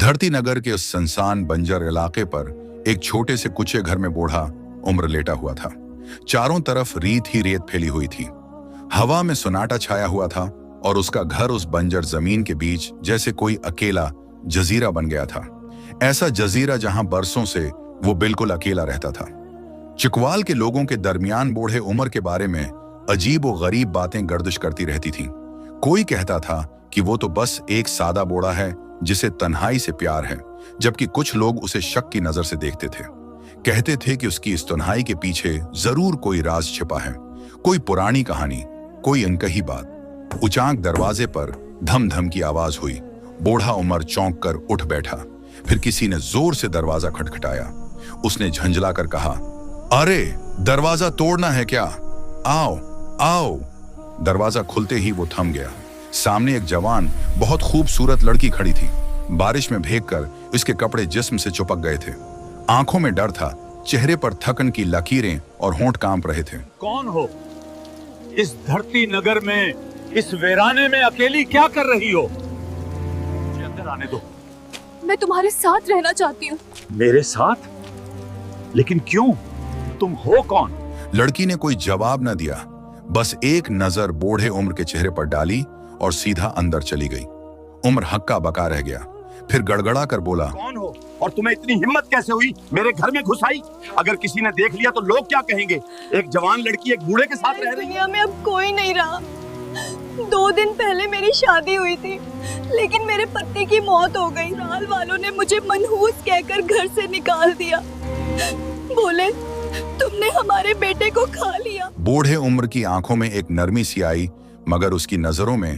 धरती नगर के उस सुनसान बंजर इलाके पर एक छोटे से कुचे घर में बूढ़ा उम्र लेटा हुआ था। चारों तरफ रेत ही रेत फैली हुई थी। हवा में सुनाटा छाया हुआ था और उसका घर उस बंजर जमीन के बीच जैसे कोई अकेला जजीरा बन गया था। ऐसा जजीरा जहां बरसों से वो बिल्कुल अकेला रहता था। चिकवाल के लोगों के दरमियान बूढ़े उम्र के बारे में अजीब और गरीब बातें गर्दिश करती रहती थीं। कोई कहता था कि वो तो बस एक सादा बूढ़ा है जिसे तन्हाई से प्यार है, जबकि कुछ लोग उसे शक की नजर से देखते थे। कहते थे कि उसकी इस तन्हाई के पीछे जरूर कोई राज छिपा है, कोई पुरानी कहानी, कोई अनकही बात। उचांक दरवाजे पर धम धम की आवाज हुई। बूढ़ा उमर चौंक कर उठ बैठा। फिर किसी ने जोर से दरवाजा खटखटाया। उसने झंझला कर कहा, अरे दरवाजा तोड़ना है क्या? आओ आओ। दरवाजा खुलते ही वो थम गया। सामने एक जवान बहुत खूबसूरत लड़की खड़ी थी। बारिश में भीगकर इसके कपड़े जिस्म से चिपक गए थे। आंखों में डर था, चेहरे पर थकन की लकीरें और होंठ कांप रहे थे। कौन हो? इस धरती नगर में, इस वीराने में अकेली क्या कर रही हो? मुझे अंदर आने दो। मैं तुम्हारे साथ रहना चाहती हूँ। मेरे साथ? लेकिन क्यों? तुम हो कौन? लड़की ने कोई जवाब न दिया, बस एक नजर बूढ़े उम्र के चेहरे पर डाली और सीधा अंदर चली गई। उम्र हक्का बका रह गया, फिर गड़गड़ा कर बोला, कौन हो और तुम्हें इतनी हिम्मत कैसे हुई मेरे घर में घुस आई? अगर किसी ने देख लिया तो लोग क्या कहेंगे? एक जवान लड़की एक बूढ़े के साथ रह रही है। दुनिया में अब कोई नहीं रहा। 2 दिन पहले मेरी शादी हुई थी, लेकिन मेरे पति की मौत हो गई। ससुराल वालों ने मुझे मनहूस कहकर घर से निकाल दिया। बोले तुमने हमारे बेटे को खा लिया। बूढ़े उम्र की आंखों में एक नरमी सी आई, मगर उसकी नजरों में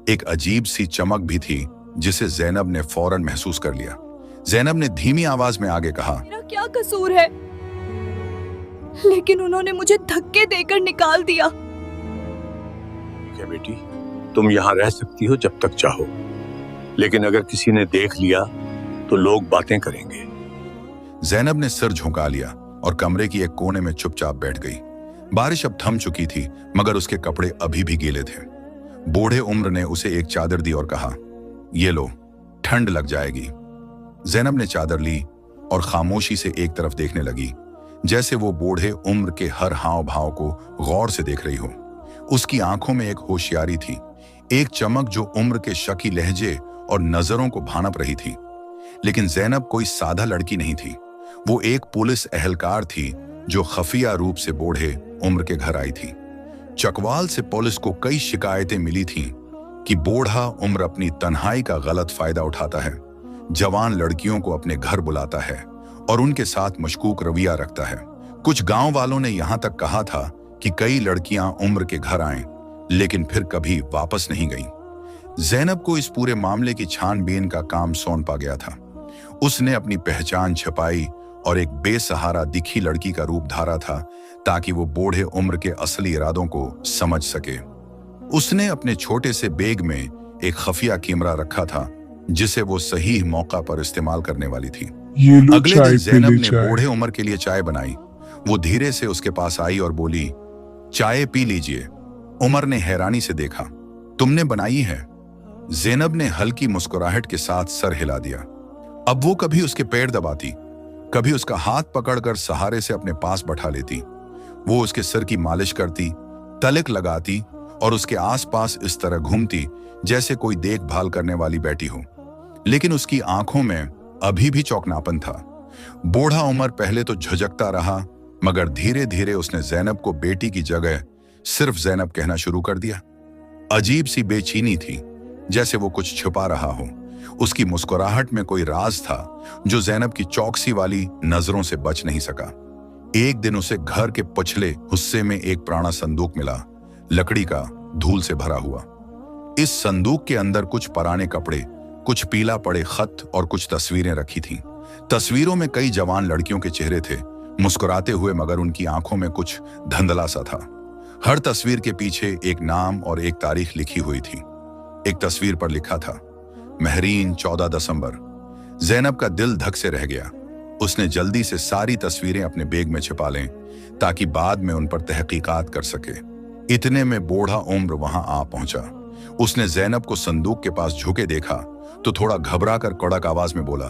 एक अजीब सी चमक भी थी जिसे जैनब ने फौरन महसूस कर लिया। जैनब ने धीमी आवाज में आगे कहा, मेरा क्या कसूर है? लेकिन उन्होंने मुझे धक्के देकर निकाल दिया। क्या बेटी, तुम यहाँ रह सकती हो जब तक चाहो, लेकिन अगर किसी ने देख लिया तो लोग बातें करेंगे। जैनब ने सिर झुका लिया और कमरे की एक कोने में चुपचाप बैठ गई। बारिश अब थम चुकी थी, मगर उसके कपड़े अभी भी गीले थे। बूढ़े उम्र ने उसे एक चादर दी और कहा, ये लो, ठंड लग जाएगी। जैनब ने चादर ली और खामोशी से एक तरफ देखने लगी, जैसे वो बूढ़े उम्र के हर हाव भाव को गौर से देख रही हो। उसकी आंखों में एक होशियारी थी, एक चमक जो उम्र के शकी लहजे और नजरों को भानप रही थी। लेकिन जैनब कोई सादा लड़की नहीं थी। वो एक पुलिस एहलकार थी जो खफिया रूप से बूढ़े उम्र के घर आई थी। चकवाल से पुलिस को कई शिकायतें मिली थीं कि बूढ़ा उम्र अपनी तन्हाई का गलत फायदा उठाता है, जवान लड़कियों को अपने घर बुलाता है और उनके साथ मशकूक रवैया रखता है। कुछ गांव वालों ने यहां तक कहा था कि कई लड़कियां उम्र के घर आएं, लेकिन फिर कभी वापस नहीं गईं। जैनब को इस पूरे मामले की छानबीन का काम सौंपा गया था। उसने अपनी पहचान छुपाई और एक बेसहारा दिखी लड़की का रूप धारा था, ताकि वो बूढ़े उम्र के असली इरादों को समझ सके। उसने अपने छोटे से बैग में एक खफिया कैमरा रखा था, जिसे वो सही मौका पर इस्तेमाल करने वाली थी। अगले दिन जैनब ने बूढ़े उम्र के लिए चाय बनाई। वो धीरे से उसके पास आई और बोली, चाय पी लीजिए। उमर ने हैरानी से देखा, तुमने बनाई है? जैनब ने हल्की मुस्कुराहट के साथ सर हिला दिया। अब वो कभी उसके पैर दबाती, कभी उसका हाथ पकड़कर सहारे से अपने पास बैठा लेती। वो उसके सिर की मालिश करती, तलक लगाती और उसके आसपास इस तरह घूमती जैसे कोई देखभाल करने वाली बैठी हो। लेकिन उसकी आंखों में अभी भी चौकनापन था। बूढ़ा उमर पहले तो झिझकता रहा, मगर धीरे धीरे उसने जैनब को बेटी की जगह सिर्फ जैनब कहना शुरू कर दिया। अजीब सी बेचैनी थी, जैसे वो कुछ छुपा रहा हो। उसकी मुस्कुराहट में कोई राज था जो जैनब की चौकसी वाली नजरों से बच नहीं सका। एक दिन उसे घर के पिछले हिस्से में एक पुराना संदूक मिला, लकड़ी का, धूल से भरा हुआ। इस संदूक के अंदर कुछ पुराने कपड़े, कुछ पीला पड़े खत और कुछ तस्वीरें रखी थीं। तस्वीरों में कई जवान लड़कियों के चेहरे थे, मुस्कुराते हुए, मगर उनकी आंखों में कुछ धंधला सा था। हर तस्वीर के पीछे एक नाम और एक तारीख लिखी हुई थी। एक तस्वीर पर लिखा था, महरीन 14 दिसंबर। जैनब का दिल धक से रह गया। उसने जल्दी से सारी तस्वीरें अपने बैग में छिपा लें, ताकि बाद में उन पर तहकीकात कर सके। इतने में बूढ़ा उम्र वहां आ पहुंचा। उसने जैनब को संदूक के पास झुके देखा तो थोड़ा घबरा कर कड़क आवाज में बोला,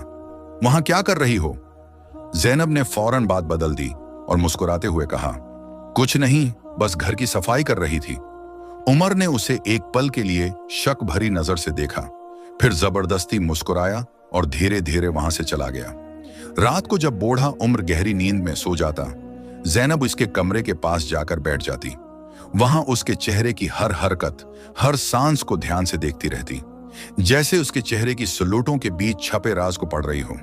वहां क्या कर रही हो? जैनब ने फौरन बात बदल दी और मुस्कुराते हुए कहा, कुछ नहीं, बस घर की सफाई कर रही थी। उमर ने उसे एक पल के लिए शक भरी नजर से देखा, फिर जबरदस्ती मुस्कुराया और धीरे धीरे वहां से चला गया। रात को जब बूढ़ा उम्र गहरी नींद में सो जाता, जैनब उसके कमरे के पास जाकर बैठ जाती। वहां उसके चेहरे की हर हरकत, हर सांस को ध्यान से देखती रहती, जैसे उसके चेहरे की सलूटों के बीच छपे राज को पढ़ रही हो।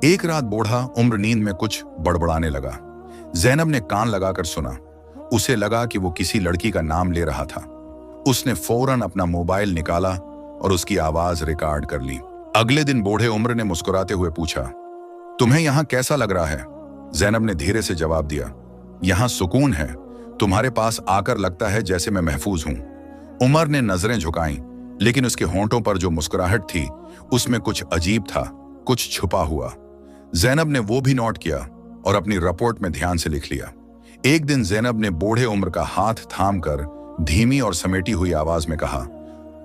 एक रात बूढ़ा उम्र नींद में कुछ बड़बड़ाने लगा। जैनब ने कान लगाकर सुना। उसे लगा कि वो किसी लड़की का नाम ले रहा था। उसने फौरन अपना मोबाइल निकाला और उसकी आवाज रिकॉर्ड कर ली। अगले दिन बूढ़े उम्र ने मुस्कुराते हुए पूछा, तुम्हें यहां कैसा लग रहा है? जैनब ने धीरे से जवाब दिया, यहां सुकून है। तुम्हारे पास आकर लगता है जैसे मैं महफूज हूं। उमर ने नजरें झुकाईं, लेकिन उसके होंठों पर जो मुस्कुराहट थी उसमें कुछ अजीब था, कुछ छुपा हुआ। जैनब ने वो भी नोट किया और अपनी रिपोर्ट में ध्यान से लिख लिया। एक दिन जैनब ने बूढ़े उम्र का हाथ थामकर धीमी और समेटी हुई आवाज में कहा,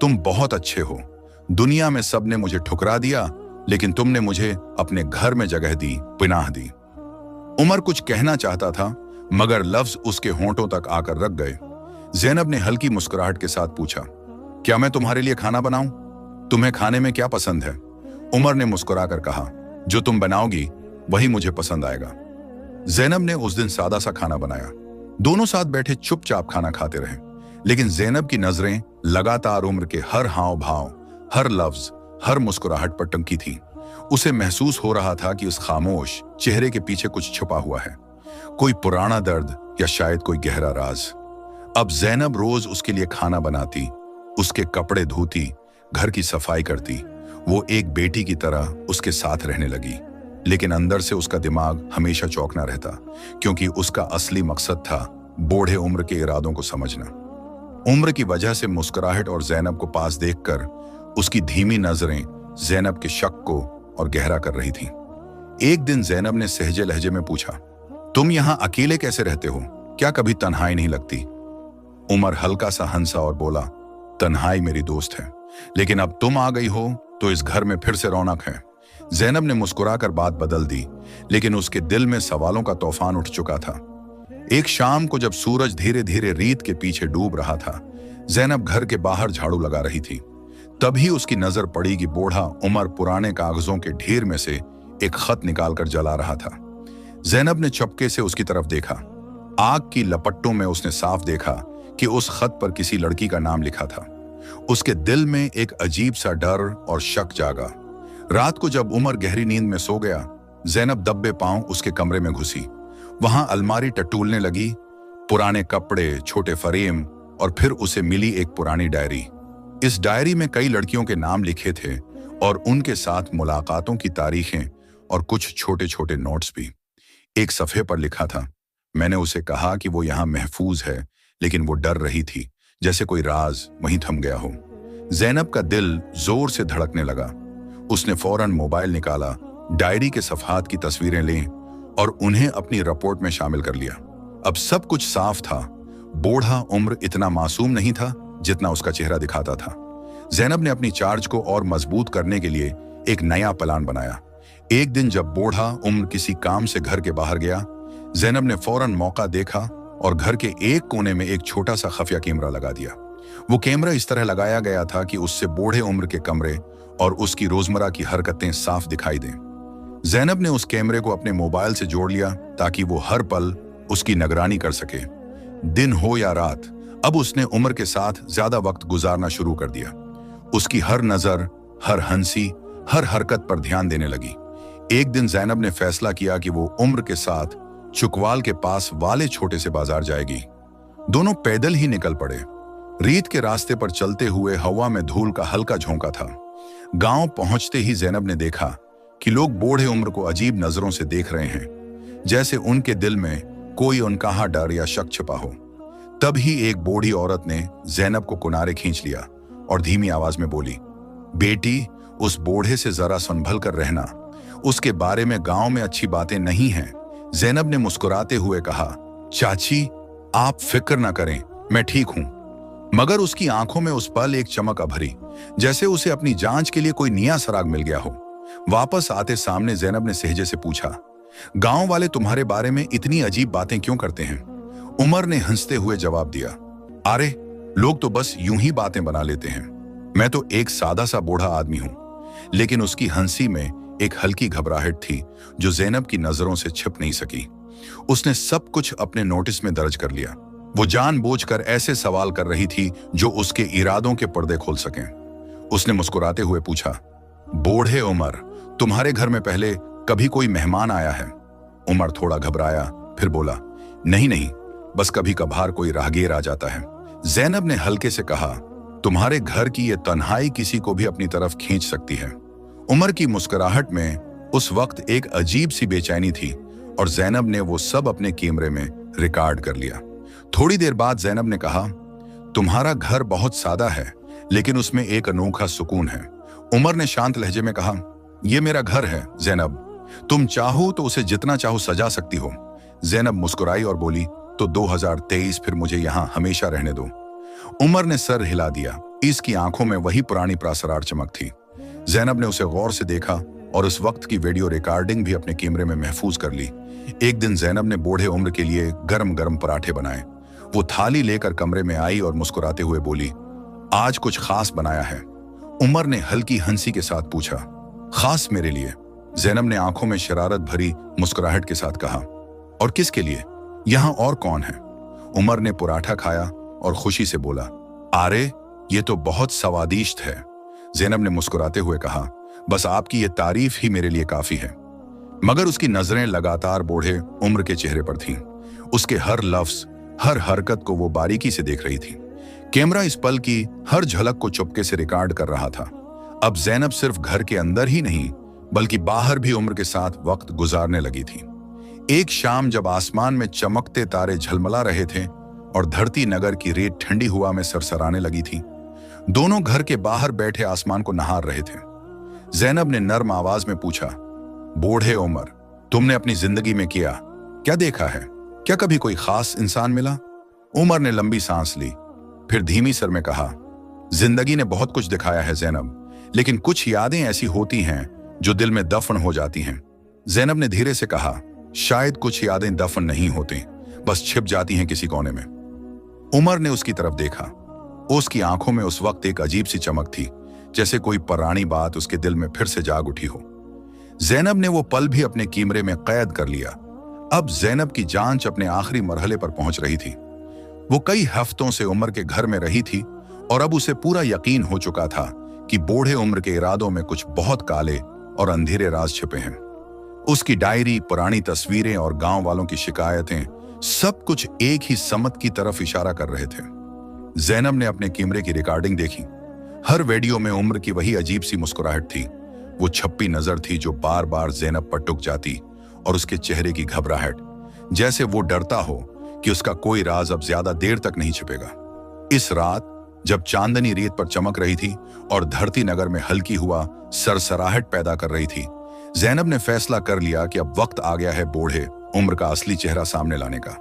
तुम बहुत अच्छे हो। दुनिया में सबने मुझे ठुकरा दिया, लेकिन तुमने मुझे अपने घर में जगह दी, पनाह दी। उमर कुछ कहना चाहता था, मगर लफ्ज उसके होंठों तक आकर रख गए। जैनब ने हल्की मुस्कुराहट के साथ पूछा, क्या मैं तुम्हारे लिए खाना बनाऊं? तुम्हें खाने में क्या पसंद है? उमर ने मुस्कुराकर कहा, जो तुम बनाओगी वही मुझे पसंद आएगा। जैनब ने उस दिन सादा सा खाना बनाया। दोनों साथ बैठे चुपचाप खाना खाते रहे, लेकिन जैनब की नजरें लगातार उम्र के हर हाव भाव, हर लफ्ज, हर मुस्कुराहट पर टंकी थी। उसे महसूस हो रहा था कि उस खामोश चेहरे के पीछे कुछ छुपा हुआ है, कोई पुराना दर्द या शायद कोई गहरा राज। अब जैनब रोज उसके लिए खाना बनाती, उसके कपड़े धोती, घर की सफाई करती। वो एक बेटी की तरह उसके साथ रहने लगी, लेकिन अंदर से उसका दिमाग हमेशा चौंकना रहता, क्योंकि उसका असली मकसद था बूढ़े उम्र के इरादों को समझना। उम्र की वजह से मुस्कुराहट और जैनब को पास देखकर उसकी धीमी नजरें जैनब के शक को और गहरा कर रही थीं। एक दिन जैनब ने सहजे लहजे में पूछा, तुम यहां अकेले कैसे रहते हो? क्या कभी तन्हाई नहीं लगती? उमर हल्का सा हंसा और बोला, तन्हाई मेरी दोस्त है, लेकिन अब तुम आ गई हो तो इस घर में फिर से रौनक है। जैनब ने मुस्कुराकर बात बदल दी, लेकिन उसके दिल में सवालों का तूफान उठ चुका था। एक शाम को जब सूरज धीरे धीरे रेत के पीछे डूब रहा था, जैनब घर के बाहर झाड़ू लगा रही थी। तभी उसकी नजर पड़ी कि बूढ़ा उमर पुराने कागजों के ढेर में से एक खत निकालकर जला रहा था। जैनब ने चपके से उसकी तरफ देखा। आग की लपट्टों में उसने साफ देखा कि उस खत पर किसी लड़की का नाम लिखा था। उसके दिल में एक अजीब सा डर और शक जागा। रात को जब उमर गहरी नींद में सो गया, जैनब दब्बे पांव उसके कमरे में घुसी। वहां अलमारी टटोलने लगी, पुराने कपड़े, छोटे फ्रेम और फिर उसे मिली एक पुरानी डायरी। इस डायरी में कई लड़कियों के नाम लिखे थे और उनके साथ मुलाकातों की तारीखें और कुछ छोटे छोटे नोट्स भी। एक सफ़े पर लिखा था, मैंने उसे कहा कि वो यहाँ महफूज है, लेकिन वो डर रही थी, जैसे कोई राज वहीं थम गया हो। जैनब का दिल जोर से धड़कने लगा। उसने फौरन मोबाइल निकाला, डायरी के सफहात की तस्वीरें लीं और उन्हें अपनी रिपोर्ट में शामिल कर लिया। अब सब कुछ साफ था। बूढ़ा उम्र इतना मासूम नहीं था जितना उसका चेहरा दिखाता था। जैनब ने अपनी चार्ज को और मजबूत करने के लिए एक नया प्लान बनाया। एक दिन जब बूढ़ा उम्र किसी काम से घर के बाहर गया, जैनब ने फौरन मौका देखा और घर के एक कोने में एक छोटा सा खुफिया कैमरा लगा दिया। वो कैमरा इस तरह लगाया गया था कि उससे बूढ़े उम्र के कमरे और उसकी रोजमर्रा की हरकतें साफ दिखाई दें। जैनब ने उस कैमरे को अपने मोबाइल से जोड़ लिया ताकि वो हर पल उसकी निगरानी कर सके। दिन हो या रात, अब उसने उम्र के साथ ज्यादा वक्त गुजारना शुरू कर दिया। उसकी हर नजर, हर हंसी, हर हरकत पर ध्यान देने लगी। एक दिन जैनब ने फैसला किया कि वो उम्र के साथ चुकवाल के पास वाले छोटे से बाजार जाएगी। दोनों पैदल ही निकल पड़े। रेत के रास्ते पर चलते हुए हवा में धूल का हल्का झोंका था। गांव पहुंचते ही जैनब ने देखा कि लोग बूढ़े उम्र को अजीब नजरों से देख रहे हैं, जैसे उनके दिल में कोई उनका डर या शक छिपा हो। तभी एक बूढ़ी औरत ने जैनब को किनारे खींच लिया और धीमी आवाज में बोली, बेटी, उस बूढ़े से जरा संभल कर रहना, उसके बारे में गांव में अच्छी बातें नहीं हैं। जैनब ने मुस्कुराते हुए कहा, चाची, आप फिक्र ना करें, मैं ठीक हूं। मगर उसकी आंखों में उस पल एक चमक अभरी, जैसे उसे अपनी जांच के लिए कोई नया सराग मिल गया हो। वापस आते सामने जैनब ने सहजे से पूछा, गांव वाले तुम्हारे बारे में इतनी अजीब बातें क्यों करते हैं? उमर ने हंसते हुए जवाब दिया, अरे लोग तो बस यूं ही बातें बना लेते हैं। मैं तो एक सादा सा बूढ़ा आदमी हूं। लेकिन उसकी हंसी में एक हल्की घबराहट थी जो जैनब की नजरों से छिप नहीं सकी। उसने सब कुछ अपने नोटिस में दर्ज कर लिया। वो जानबूझकर ऐसे सवाल कर रही थी जो उसके इरादों के पर्दे खोल सकें। उसने मुस्कुराते हुए पूछा, बूढ़े उमर, तुम्हारे घर में पहले कभी कोई मेहमान आया है? उमर थोड़ा घबराया, फिर बोला, नहीं, बस कभी कभार कोई राहगीर आ जाता है। जैनब ने हल्के से कहा, तुम्हारे घर की ये तन्हाई किसी को भी अपनी तरफ खींच सकती है। उमर की मुस्कुराहट में उस वक्त एक अजीब सी बेचैनी थी और जैनब ने वो सब अपने कैमरे में रिकॉर्ड कर लिया। थोड़ी देर बाद जैनब ने कहा, तुम्हारा घर बहुत सादा है लेकिन उसमें एक अनोखा सुकून है। उमर ने शांत लहजे में कहा, यह मेरा घर है जैनब, तुम चाहो तो उसे जितना चाहो सजा सकती हो। जैनब मुस्कुराई और बोली, तो 2023 फिर मुझे यहां हमेशा रहने दो। उमर ने सर हिला दिया। इसकी आंखों में वही पुरानी प्रासरार चमक थी। जैनब ने उसे गौर से देखा और उस वक्त की वीडियो रिकॉर्डिंग भी अपने कैमरे में महफूज कर ली। एक दिन जैनब ने बूढ़े उम्र के लिए गरम गरम पराठे बनाए। वो थाली लेकर कमरे में आई और मुस्कुराते हुए बोली, आज कुछ खास बनाया है? उमर ने हल्की हंसी के साथ पूछा, खास मेरे लिए? जैनब ने आंखों में शरारत भरी मुस्कुराहट के साथ कहा, और किसके लिए? यहां और कौन है? उमर ने पराठा खाया और खुशी से बोला, अरे ये तो बहुत स्वादिष्ट है। जैनब ने मुस्कुराते हुए कहा, बस आपकी ये तारीफ ही मेरे लिए काफी है। मगर उसकी नजरें लगातार बूढ़े उम्र के चेहरे पर थीं। उसके हर लफ्ज, हर हरकत को वो बारीकी से देख रही थी। कैमरा इस पल की हर झलक को चुपके से रिकॉर्ड कर रहा था। अब जैनब सिर्फ घर के अंदर ही नहीं बल्कि बाहर भी उम्र के साथ वक्त गुजारने लगी थी। एक शाम जब आसमान में चमकते तारे झलमला रहे थे और धरती नगर की रेत ठंडी हवा में सरसराने लगी थी, दोनों घर के बाहर बैठे आसमान को निहार रहे थे। जैनब ने नर्म आवाज में पूछा, बूढ़े उमर, तुमने अपनी जिंदगी में क्या देखा है? क्या कभी कोई खास इंसान मिला? उमर ने लंबी सांस ली, फिर धीमी स्वर में कहा, जिंदगी ने बहुत कुछ दिखाया है जैनब, लेकिन कुछ यादें ऐसी होती हैं जो दिल में दफन हो जाती हैं। जैनब ने धीरे से कहा, शायद कुछ यादें दफन नहीं होती, बस छिप जाती हैं किसी कोने में। उमर ने उसकी तरफ देखा। उसकी आंखों में उस वक्त एक अजीब सी चमक थी, जैसे कोई पुरानी बात उसके दिल में फिर से जाग उठी हो। जैनब ने वो पल भी अपने कैमरे में कैद कर लिया। अब जैनब की जांच अपने आखिरी मरहले पर पहुंच रही थी। वो कई हफ्तों से उमर के घर में रही थी और अब उसे पूरा यकीन हो चुका था कि बूढ़े उम्र के इरादों में कुछ बहुत काले और अंधेरे राज छिपे हैं। उसकी डायरी, पुरानी तस्वीरें और गांव वालों की शिकायतें, सब कुछ एक ही समत की तरफ इशारा कर रहे थे। जैनब ने अपने कैमरे की रिकॉर्डिंग देखी। हर वीडियो में उम्र की वही अजीब सी मुस्कुराहट थी। वो छप्पी नजर थी जो बार बार जैनब पर टुक जाती और उसके चेहरे की घबराहट, जैसे वो डरता हो कि उसका कोई राज अब ज्यादा देर तक नहीं छिपेगा। इस रात जब चांदनी रेत पर चमक रही थी और धरती नगर में हल्की हुआ सरसराहट पैदा कर रही थी, जैनब ने फैसला कर लिया कि अब वक्त आ गया है बूढ़े उम्र का असली चेहरा सामने लाने का।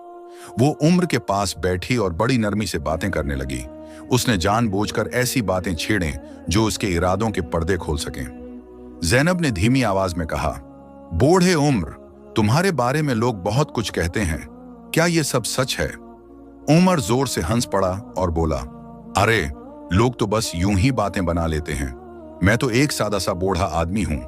वो उम्र के पास बैठी और बड़ी नरमी से बातें करने लगी। उसने जानबूझकर ऐसी बातें छेड़ें जो उसके इरादों के पर्दे खोल सकें। जैनब ने धीमी आवाज में कहा, बूढ़े उम्र, तुम्हारे बारे में लोग बहुत कुछ कहते हैं, क्या ये सब सच है? उमर जोर से हंस पड़ा और बोला, अरे लोग तो बस यूं ही बातें बना लेते हैं। मैं तो एक सादा सा बूढ़ा आदमी हूं।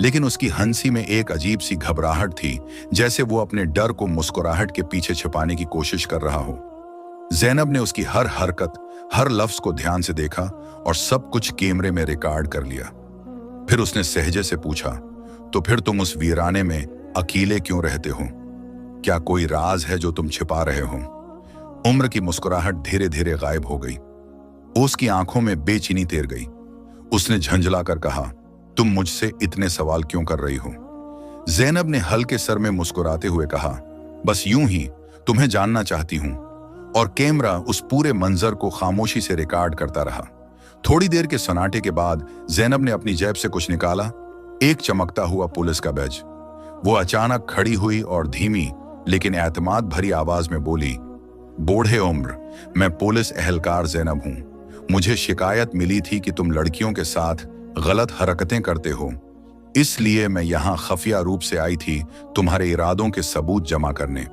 लेकिन उसकी हंसी में एक अजीब सी घबराहट थी, जैसे वो अपने डर को मुस्कुराहट के पीछे छिपाने की कोशिश कर रहा हो। जैनब ने उसकी हर हरकत, हर लफ्ज को ध्यान से देखा और सब कुछ कैमरे में रिकॉर्ड कर लिया। फिर उसने सहजे से पूछा, तो फिर तुम उस वीराने में अकेले क्यों रहते हो? क्या कोई राज है जो तुम छिपा रहे हो? उम्र की मुस्कुराहट धीरे धीरे गायब हो गई। उसकी आंखों में बेचैनी तैर गई। उसने झंझलाकर कहा, तुम मुझसे इतने सवाल क्यों कर रही हो? जैनब ने हल्के सर में मुस्कुराते हुए कहा, बस यूं ही तुम्हें जानना चाहती हूं। और कैमरा उस पूरे मंजर को खामोशी से रिकॉर्ड करता रहा। थोड़ी देर के सन्नाटे के बाद जैनब ने अपनी जेब से कुछ निकाला, एक चमकता हुआ पुलिस का बैज। वो अचानक खड़ी हुई और धीमी लेकिन एतमाद भरी आवाज में बोली, बूढ़े उम्र, मैं पुलिस एहलकार जैनब हूं। मुझे शिकायत मिली थी कि तुम लड़कियों के साथ गलत हरकतें करते हो, इसलिए मैं यहां खफिया रूप से आई थी तुम्हारे इरादों के सबूत जमा करने।